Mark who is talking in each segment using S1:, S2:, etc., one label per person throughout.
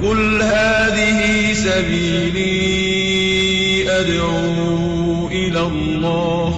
S1: قل هذه سبيلي أدعو إلى الله.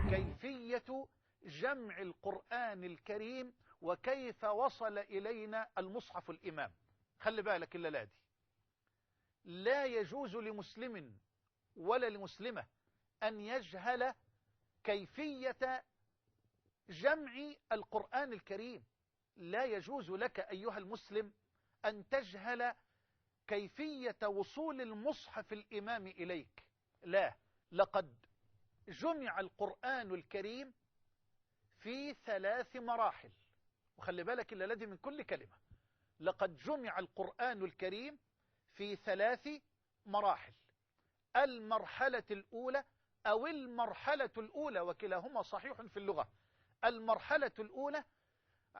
S2: كيفية جمع القرآن الكريم وكيف وصل إلينا المصحف الإمام. خلي بالك إلا دي لا يجوز لمسلم ولا لمسلمة أن يجهل كيفية جمع القرآن الكريم. لا يجوز لك أيها المسلم أن تجهل كيفية وصول المصحف الإمام إليك. لا، لقد جمع القرآن الكريم في 3 مراحل. وخلي بالك إلا الذي من كل كلمة. لقد جمع القرآن الكريم في 3 مراحل. المرحلة الأولى أو المرحلة الأولى، وكلاهما صحيح في اللغة. المرحلة الأولى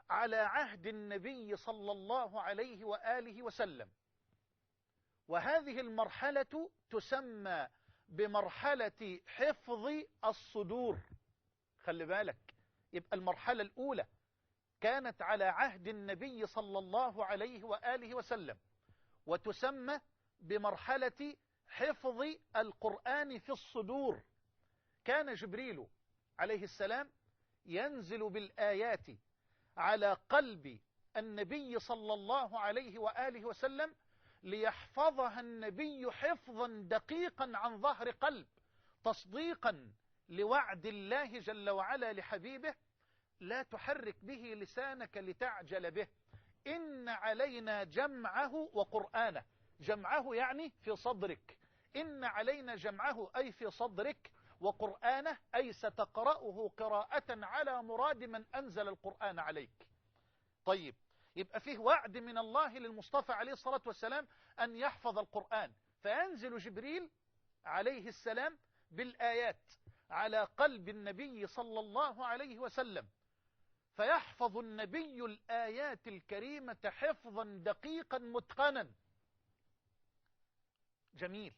S2: على عهد النبي صلى الله عليه وآله وسلم، وهذه المرحلة تسمى بمرحلة حفظ الصدور. خلي بالك، يبقى المرحلة الأولى كانت على عهد النبي صلى الله عليه وآله وسلم، وتسمى بمرحلة حفظ القرآن في الصدور. كان جبريل عليه السلام ينزل بالآيات على قلب النبي صلى الله عليه وآله وسلم ليحفظها النبي حفظا دقيقا عن ظهر قلب، تصديقا لوعد الله جل وعلا لحبيبه: لا تحرك به لسانك لتعجل به، إن علينا جمعه وقرآنه. جمعه يعني في صدرك، إن علينا جمعه أي في صدرك، وقرآنه أي ستقرأه قراءة على مراد من أنزل القرآن عليك. طيب، يبقى فيه وعد من الله للمصطفى عليه الصلاة والسلام أن يحفظ القرآن، فينزل جبريل عليه السلام بالآيات على قلب النبي صلى الله عليه وسلم، فيحفظ النبي الآيات الكريمة حفظا دقيقا متقنا. جميل.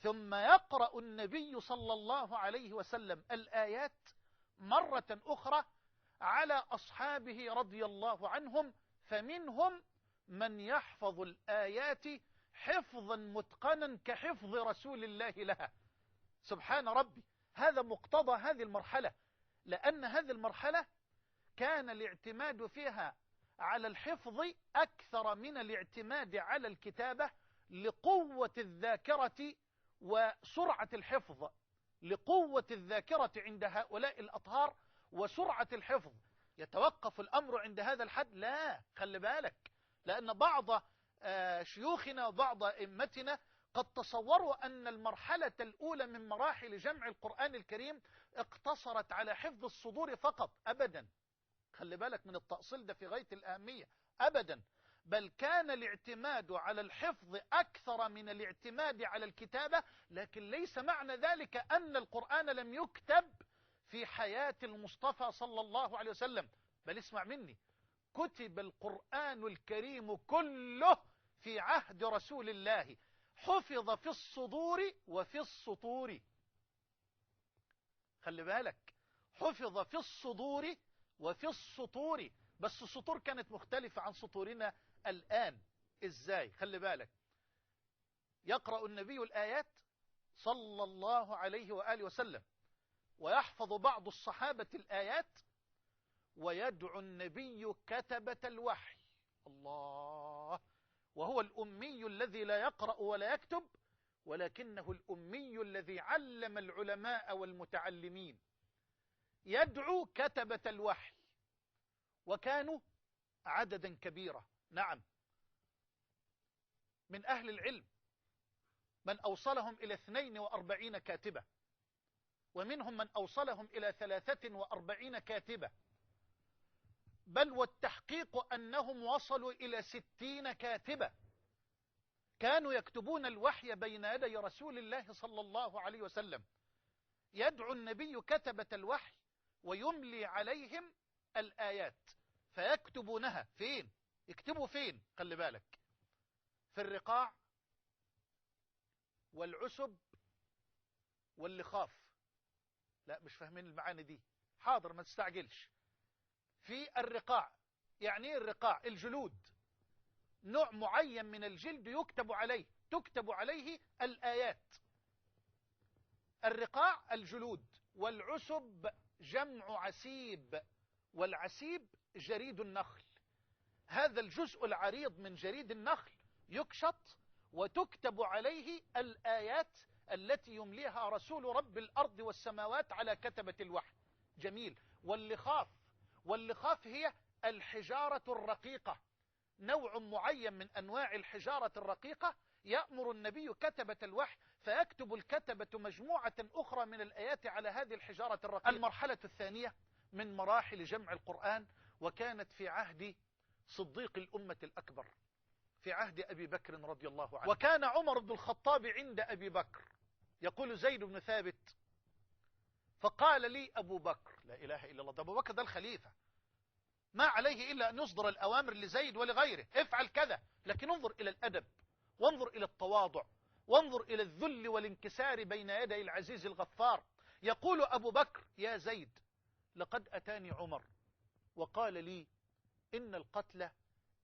S2: ثم يقرأ النبي صلى الله عليه وسلم الآيات مرة أخرى على أصحابه رضي الله عنهم، فمنهم من يحفظ الآيات حفظا متقنا كحفظ رسول الله لها. سبحان ربي، هذا مقتضى هذه المرحلة، لأن هذه المرحلة كان الاعتماد فيها على الحفظ أكثر من الاعتماد على الكتابة، لقوة الذاكرة وسرعة الحفظ. لقوة الذاكرة عند هؤلاء الأطهار وسرعة الحفظ. يتوقف الأمر عند هذا الحد؟ لا، خلي بالك، لأن بعض شيوخنا وبعض أئمتنا قد تصوروا أن المرحلة الأولى من مراحل جمع القرآن الكريم اقتصرت على حفظ الصدور فقط. أبدا، خلي بالك من التأصيل ده في غاية الأهمية. أبدا، بل كان الاعتماد على الحفظ أكثر من الاعتماد على الكتابة. لكن ليس معنى ذلك أن القرآن لم يكتب في حياة المصطفى صلى الله عليه وسلم، بل اسمع مني، كتب القرآن الكريم كله في عهد رسول الله، حفظ في الصدور وفي السطور. خلي بالك، حفظ في الصدور وفي السطور، بس السطور كانت مختلفة عن سطورنا الآن. إزاي؟ خلي بالك، يقرأ النبي الآيات صلى الله عليه وآله وسلم، ويحفظ بعض الصحابة الآيات، ويدعو النبي كتبة الوحي. الله، وهو الأمي الذي لا يقرأ ولا يكتب، ولكنه الأمي الذي علم العلماء والمتعلمين. يدعو كتبة الوحي، وكانوا عددا كبيرا. نعم، من أهل العلم من أوصلهم إلى 42 كاتبة، ومنهم من أوصلهم إلى 43 كاتبة، بل والتحقيق أنهم وصلوا إلى 60 كاتبة. كانوا يكتبون الوحي بين يدي رسول الله صلى الله عليه وسلم. يدعو النبي كتبة الوحي ويملي عليهم الآيات، فيكتبونها فين؟ يكتبوا فين؟ خلي بالك، في الرقاع والعسب واللخاف. لا، مش فاهمين المعاني دي، حاضر ما تستعجلش. في الرقاع، يعني ايه الرقاع؟ الجلود. نوع معين من الجلد تكتب عليه الآيات. الرقاع الجلود، والعسب جمع عسيب، والعسيب جريد النخل. هذا الجزء العريض من جريد النخل يكشط وتكتب عليه الآيات التي يمليها رسول رب الأرض والسماوات على كتبة الوحي. جميل. واللخاف هي الحجارة الرقيقة، نوع معين من أنواع الحجارة الرقيقة. يأمر النبي كتبة الوحي فيكتب الكتبة مجموعة أخرى من الآيات على هذه الحجارة الرقيقة. المرحلة الثانية من مراحل جمع القرآن، وكانت في عهد صديق الأمة الأكبر، في عهد أبي بكر رضي الله عنه. وكان عمر بن الخطاب عند أبي بكر، يقول زيد بن ثابت: فقال لي أبو بكر، لا إله إلا الله، ده أبو بكر ده الخليفة، ما عليه إلا أن يصدر الأوامر لزيد ولغيره، افعل كذا. لكن انظر إلى الأدب، وانظر إلى التواضع، وانظر إلى الذل والانكسار بين يدي العزيز الغفار. يقول أبو بكر: يا زيد، لقد أتاني عمر وقال لي إن القتل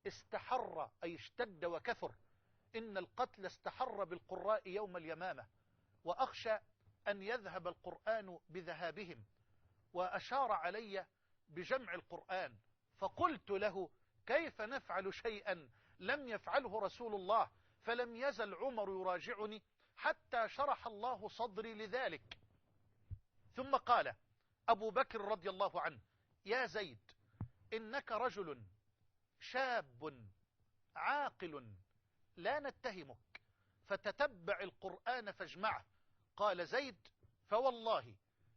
S2: استحر، أي اشتد وكثر، إن القتل استحر بالقراء يوم اليمامة، وأخشى أن يذهب القرآن بذهابهم، وأشار علي بجمع القرآن. فقلت له: كيف نفعل شيئا لم يفعله رسول الله؟ فلم يزل عمر يراجعني حتى شرح الله صدري لذلك. ثم قال أبو بكر رضي الله عنه: يا زيد، إنك رجل شاب عاقل لا نتهمك، فتتبع القرآن فاجمعه. قال زيد: فوالله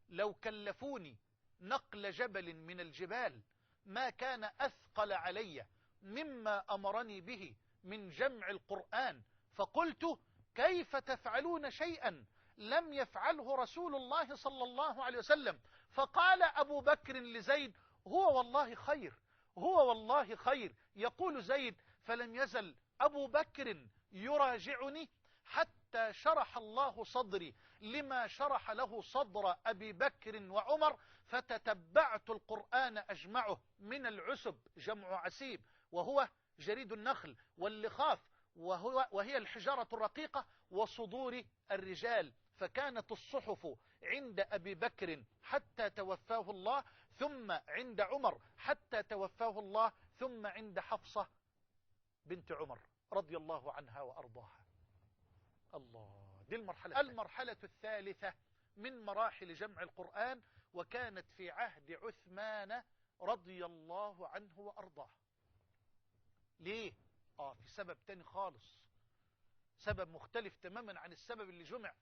S2: لو كلفوني نقل جبل من الجبال ما كان أثقل علي مما أمرني به من جمع القرآن. فقلت: كيف تفعلون شيئا لم يفعله رسول الله صلى الله عليه وسلم؟ فقال أبو بكر لزيد: هو والله خير، هو والله خير. يقول زيد: فلم يزل أبو بكر يراجعني حتى شرح الله صدري لما شرح له صدر أبي بكر وعمر، فتتبعت القرآن أجمعه، من العسب جمع عسيب وهو جريد النخل، واللخاف وهي الحجارة الرقيقة، وصدور الرجال. فكانت الصحف عند أبي بكر حتى توفاه الله، ثم عند عمر حتى توفاه الله، ثم عند حفصة بنت عمر رضي الله عنها وأرضاها. الله، دي المرحلة الثالثة من مراحل جمع القرآن، وكانت في عهد عثمان رضي الله عنه وأرضاه. ليه؟ في سبب تاني خالص، سبب مختلف تماما عن السبب اللي جمع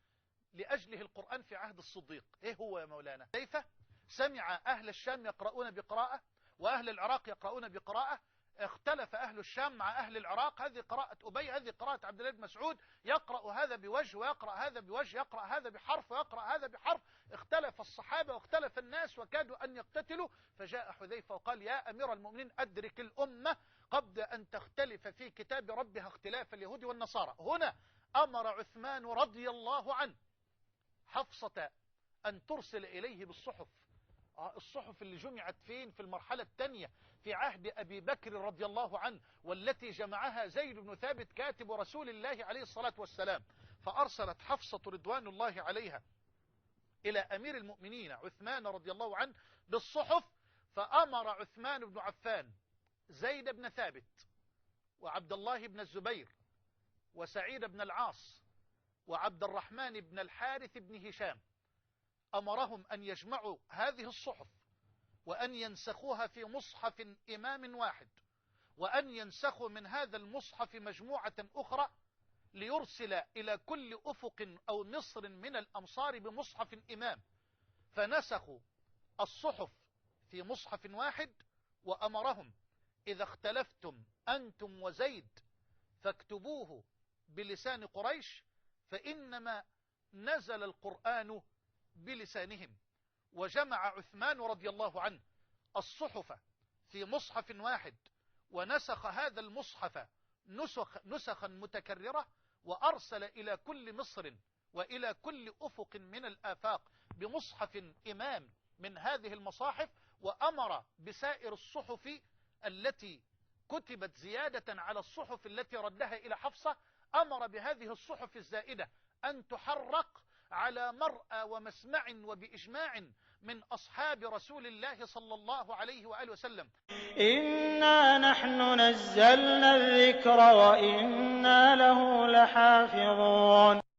S2: لأجله القرآن في عهد الصديق. ايه هو يا مولانا؟ كيف سمع أهل الشام يقرؤون بقراءة وأهل العراق يقرؤون بقراءة، اختلف أهل الشام مع أهل العراق، هذه قراءة أبي، هذه قراءة عبد الله بن مسعود، يقرأ هذا بوجه ويقرأ هذا بوجه، يقرأ هذا بحرف ويقرأ هذا بحرف. اختلف الصحابة واختلف الناس وكادوا أن يقتتلوا، فجاء حذيفة وقال: يا أمير المؤمنين، أدرك الأمة قبل أن تختلف في كتاب ربها اختلاف اليهود والنصارى. هنا أمر عثمان رضي الله عنه حفصة أن ترسل إليه بالصحف. الصحف اللي جمعت فين؟ في المرحلة الثانية في عهد أبي بكر رضي الله عنه، والتي جمعها زيد بن ثابت كاتب رسول الله عليه الصلاة والسلام. فأرسلت حفصة رضوان الله عليها إلى أمير المؤمنين عثمان رضي الله عنه بالصحف. فأمر عثمان بن عفان زيد بن ثابت وعبد الله بن الزبير وسعيد بن العاص وعبد الرحمن بن الحارث بن هشام، أمرهم أن يجمعوا هذه الصحف وأن ينسخوها في مصحف إمام واحد، وأن ينسخوا من هذا المصحف مجموعة أخرى ليرسل إلى كل أفق أو مصر من الأمصار بمصحف إمام. فنسخوا الصحف في مصحف واحد، وأمرهم: إذا اختلفتم أنتم وزيد فاكتبوه بلسان قريش، فإنما نزل القرآن بلسانهم. وجمع عثمان رضي الله عنه الصحف في مصحف واحد، ونسخ هذا المصحف نسخا متكررة، وأرسل إلى كل مصر وإلى كل أفق من الآفاق بمصحف إمام من هذه المصاحف، وأمر بسائر الصحف التي كتبت زيادة على الصحف التي ردها إلى حفصة، أمر بهذه الصحف الزائدة أن تحرق على مرأى ومسمع وبإجماع من أصحاب رسول الله صلى الله عليه وآله وسلم.
S3: إنا نحن نزلنا الذكر وإنا له لحافظون.